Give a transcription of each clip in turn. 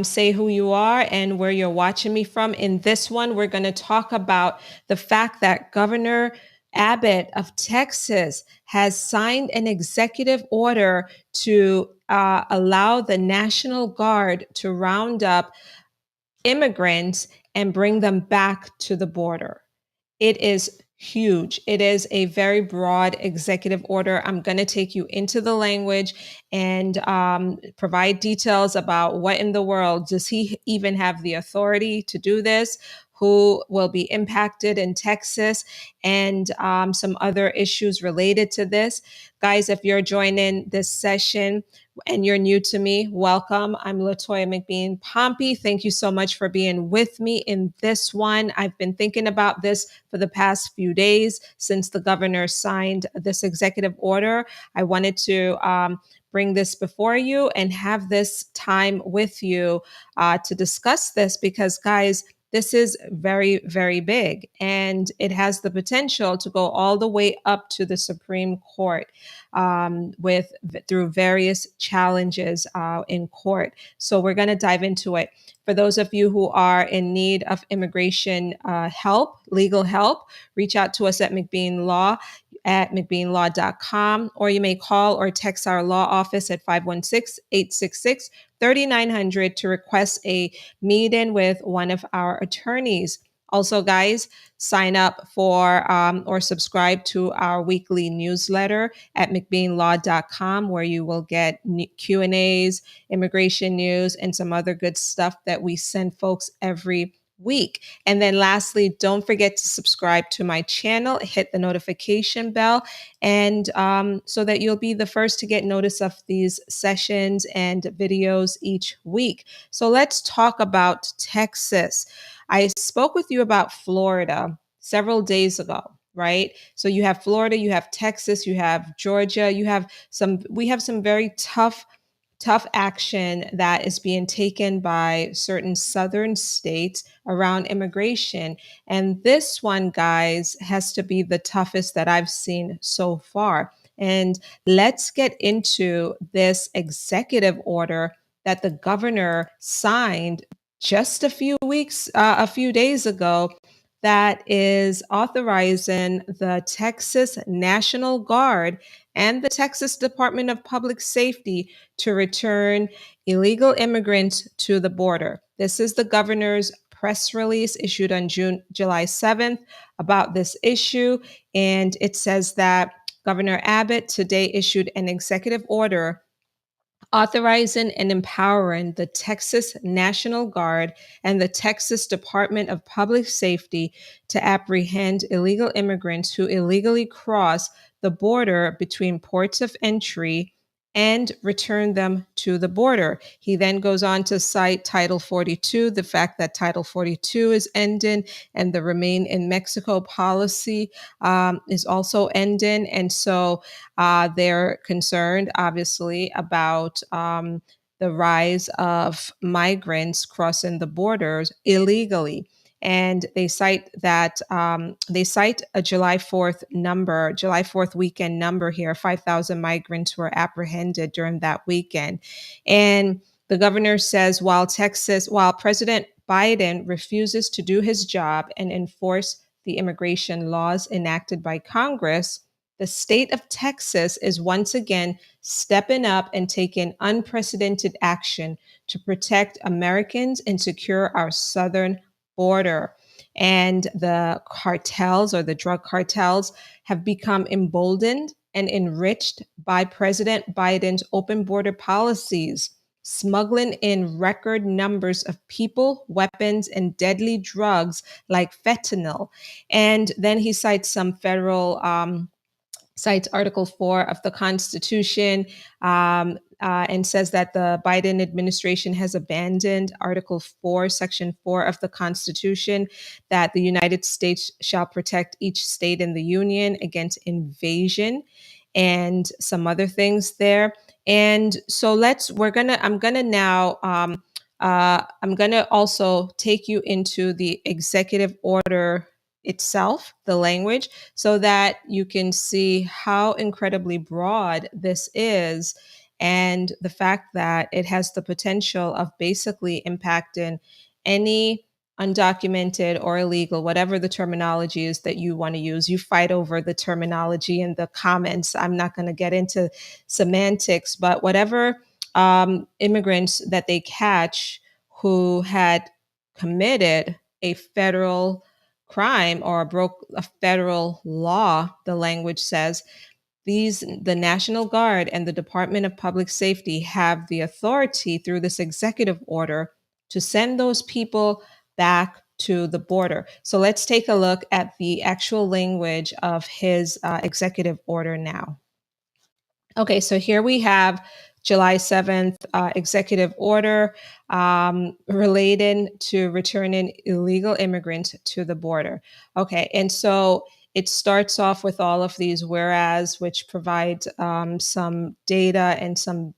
Say who you are and where you're watching me from. In this one, we're going to talk about the fact that Governor Abbott of Texas has signed an executive order to allow the National Guard to round up immigrants and bring them back to the border. It is huge. It is a very broad executive order. I'm going to take you into the language and provide details about what in the world does he even have the authority to do this, who will be impacted in Texas, and some other issues related to this. Guys, if you're joining this session, and you're new to me, welcome. I'm Latoya McBean Pompey. Thank you so much for being with me in this one. I've been thinking about this for the past few days since the governor signed this executive order. I wanted to bring this before you and have this time with you to discuss this because, guys, this is very, very big, and it has the potential to go all the way up to the Supreme Court through various challenges in court. So we're going to dive into it. For those of you who are in need of immigration help, legal help, reach out to us at McBean Law at McBeanLaw.com, or you may call or text our law office at 516-866-3900 to request a meeting with one of our attorneys. Also, guys, sign up for or subscribe to our weekly newsletter at McBeanLaw.com, where you will get Q&As, immigration news, and some other good stuff that we send folks every week. And then lastly, don't forget to subscribe to my channel, hit the notification bell, and so that you'll be the first to get notice of these sessions and videos each week. So let's talk about Texas. I spoke with you about Florida several days ago, right? So you have Florida, you have Texas, you have Georgia, we have some very tough action that is being taken by certain southern states around immigration. And this one, guys, has to be the toughest that I've seen so far. And let's get into this executive order that the governor signed just a few days ago, that is authorizing the Texas National Guard and the Texas Department of Public Safety to return illegal immigrants to the border. This is the governor's press release issued on July 7th about this issue. And it says that Governor Abbott today issued an executive order authorizing and empowering the Texas National Guard and the Texas Department of Public Safety to apprehend illegal immigrants who illegally cross the border between ports of entry and return them to the border. He then goes on to cite Title 42, the fact that Title 42 is ending and the Remain in Mexico policy is also ending. And so they're concerned, obviously, about the rise of migrants crossing the borders illegally. And they cite a July 4th weekend number here. 5,000 migrants were apprehended during that weekend. And the governor says while President Biden refuses to do his job and enforce the immigration laws enacted by Congress, the state of Texas is once again stepping up and taking unprecedented action to protect Americans and secure our southern border. And the cartels, or the drug cartels, have become emboldened and enriched by President Biden's open border policies, smuggling in record numbers of people, weapons, and deadly drugs like fentanyl. And then he cites cites Article 4 of the Constitution, and says that the Biden administration has abandoned Article 4, Section 4 of the Constitution, that the United States shall protect each state in the Union against invasion, and some other things there. And so I'm gonna also take you into the executive order itself, the language, so that you can see how incredibly broad this is and the fact that it has the potential of basically impacting any undocumented or illegal, whatever the terminology is that you want to use. You fight over the terminology in the comments. I'm not going to get into semantics, but whatever immigrants that they catch who had committed a federal crime or broke a federal law, the language says, the National Guard and the Department of Public Safety have the authority through this executive order to send those people back to the border. So let's take a look at the actual language of his executive order now. Okay, so here we have July 7th executive order relating to returning illegal immigrants to the border. Okay, and so it starts off with all of these whereas, which provide some data and some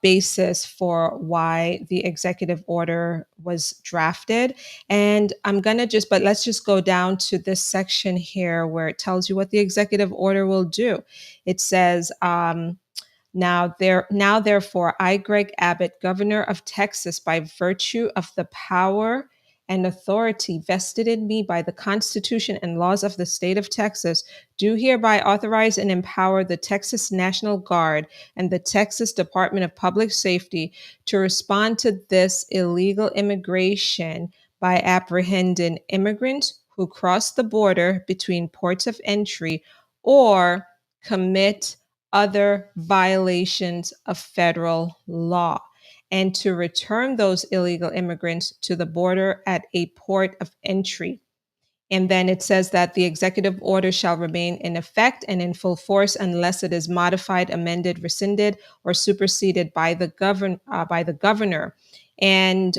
basis for why the executive order was drafted. And but let's just go down to this section here where it tells you what the executive order will do. It says, now therefore, I, Greg Abbott, Governor of Texas, by virtue of the power and authority vested in me by the Constitution and laws of the state of Texas, do hereby authorize and empower the Texas National Guard and the Texas Department of Public Safety to respond to this illegal immigration by apprehending immigrants who cross the border between ports of entry or commit other violations of federal law, and to return those illegal immigrants to the border at a port of entry. And then it says that the executive order shall remain in effect and in full force unless it is modified, amended, rescinded, or superseded by the governor. And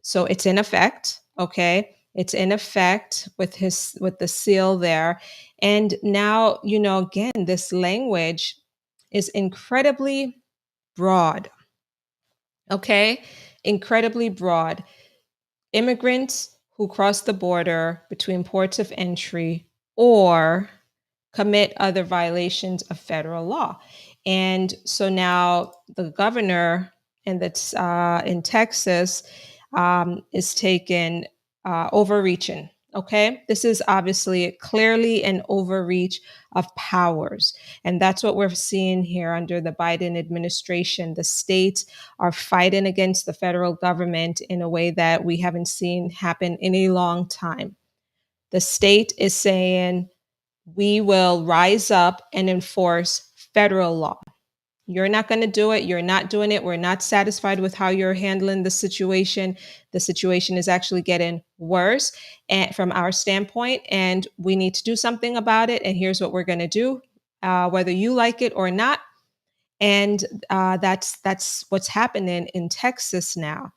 so it's in effect. Okay, it's in effect with the seal there. And now, again, this language is incredibly broad. Okay, incredibly broad. Immigrants who cross the border between ports of entry or commit other violations of federal law. And so now the governor in Texas is taken overreaching. Okay, this is obviously clearly an overreach of powers. And that's what we're seeing here under the Biden administration. The states are fighting against the federal government in a way that we haven't seen happen in a long time. The state is saying, we will rise up and enforce federal law. You're not going to do it. You're not doing it. We're not satisfied with how you're handling the situation. The situation is actually getting worse from our standpoint, and we need to do something about it. And here's what we're going to do, whether you like it or not. And that's what's happening in Texas now.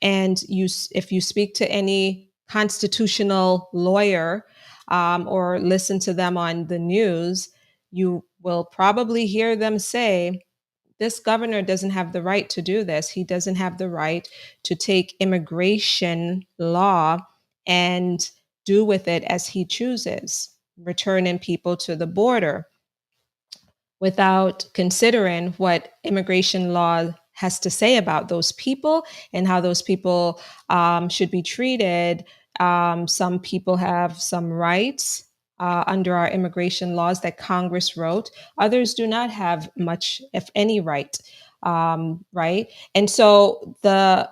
And if you speak to any constitutional lawyer or listen to them on the news, you will probably hear them say, this governor doesn't have the right to do this. He doesn't have the right to take immigration law and do with it as he chooses, returning people to the border without considering what immigration law has to say about those people and how those people should be treated. Some people have some rights under our immigration laws that Congress wrote. Others do not have much, if any, right. Right. And so the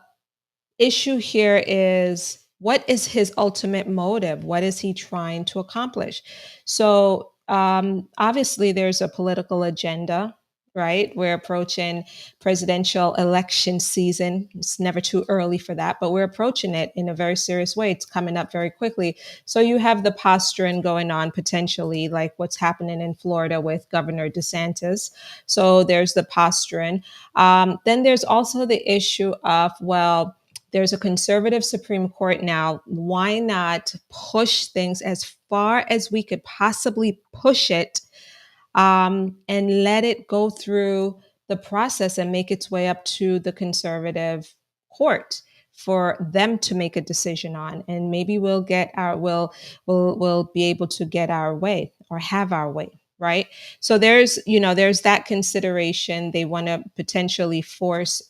issue here is, what is his ultimate motive? What is he trying to accomplish? So obviously there's a political agenda, right? We're approaching presidential election season. It's never too early for that, but we're approaching it in a very serious way. It's coming up very quickly. So you have the posturing going on potentially, like what's happening in Florida with Governor DeSantis. So there's the posturing. Then there's also the issue of, well, there's a conservative Supreme Court now. Why not push things as far as we could possibly push it and let it go through the process and make its way up to the conservative court for them to make a decision on? And maybe we'll be able to get our way or have our way. right? So there's that consideration. They want to potentially force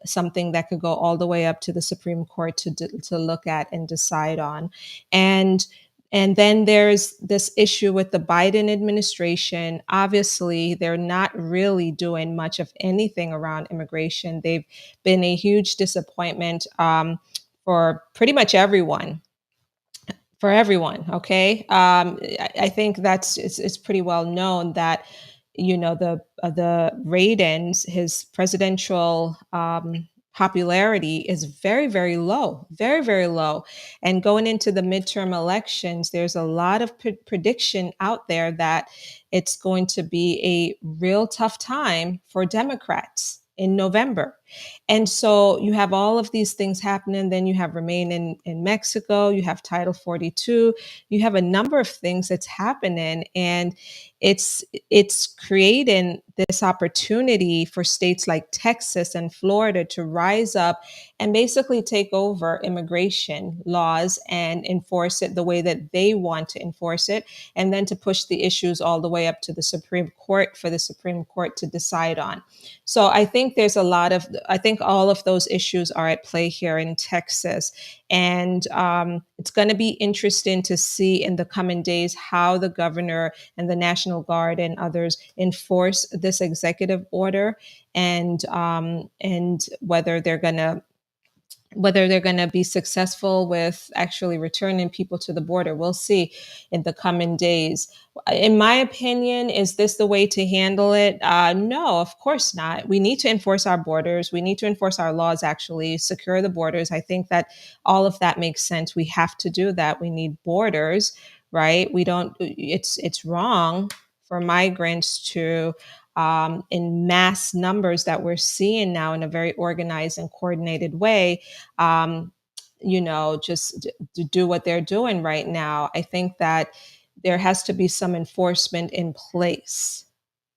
something that could go all the way up to the Supreme Court to look at and decide on. And and then there's this issue with the Biden administration. Obviously, they're not really doing much of anything around immigration. They've been a huge disappointment for pretty much everyone, okay. I think it's pretty well known that the ratings, his presidential popularity is very, very low, very, very low. And going into the midterm elections, there's a lot of prediction out there that it's going to be a real tough time for Democrats in November. And so you have all of these things happening. Then you have Remain in Mexico, you have Title 42, you have a number of things that's happening. And it's creating this opportunity for states like Texas and Florida to rise up and basically take over immigration laws and enforce it the way that they want to enforce it, and then to push the issues all the way up to the Supreme Court for the Supreme Court to decide on. So I think all of those issues are at play here in Texas. And it's going to be interesting to see in the coming days how the governor and the National Guard and others enforce this executive order, and whether they're going to be successful with actually returning people to the border. We'll see in the coming days. In my opinion, is this the way to handle it? No, of course not. We need to enforce our borders. We need to enforce our laws, actually, secure the borders. I think that all of that makes sense. We have to do that. We need borders, right? We don't, it's wrong for migrants to in mass numbers that we're seeing now in a very organized and coordinated way, um, just to do what they're doing right now. I think that there has to be some enforcement in place.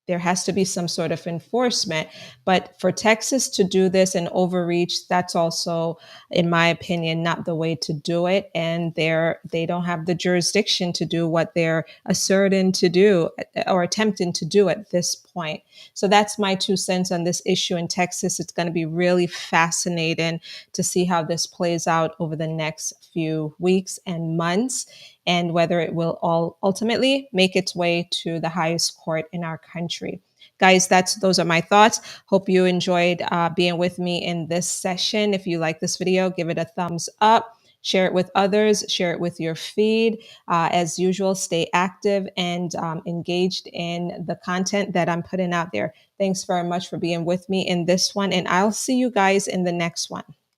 There has to be some sort of enforcement. But for Texas to do this and overreach, that's also, in my opinion, not the way to do it. And they don't have the jurisdiction to do what they're asserting to do or attempting to do at this point. So that's my 2 cents on this issue in Texas. It's going to be really fascinating to see how this plays out over the next few weeks and months, and whether it will all ultimately make its way to the highest court in our country. Guys, those are my thoughts. Hope you enjoyed being with me in this session. If you like this video, give it a thumbs up. Share it with others, share it with your feed. As usual, stay active and engaged in the content that I'm putting out there. Thanks very much for being with me in this one, and I'll see you guys in the next one.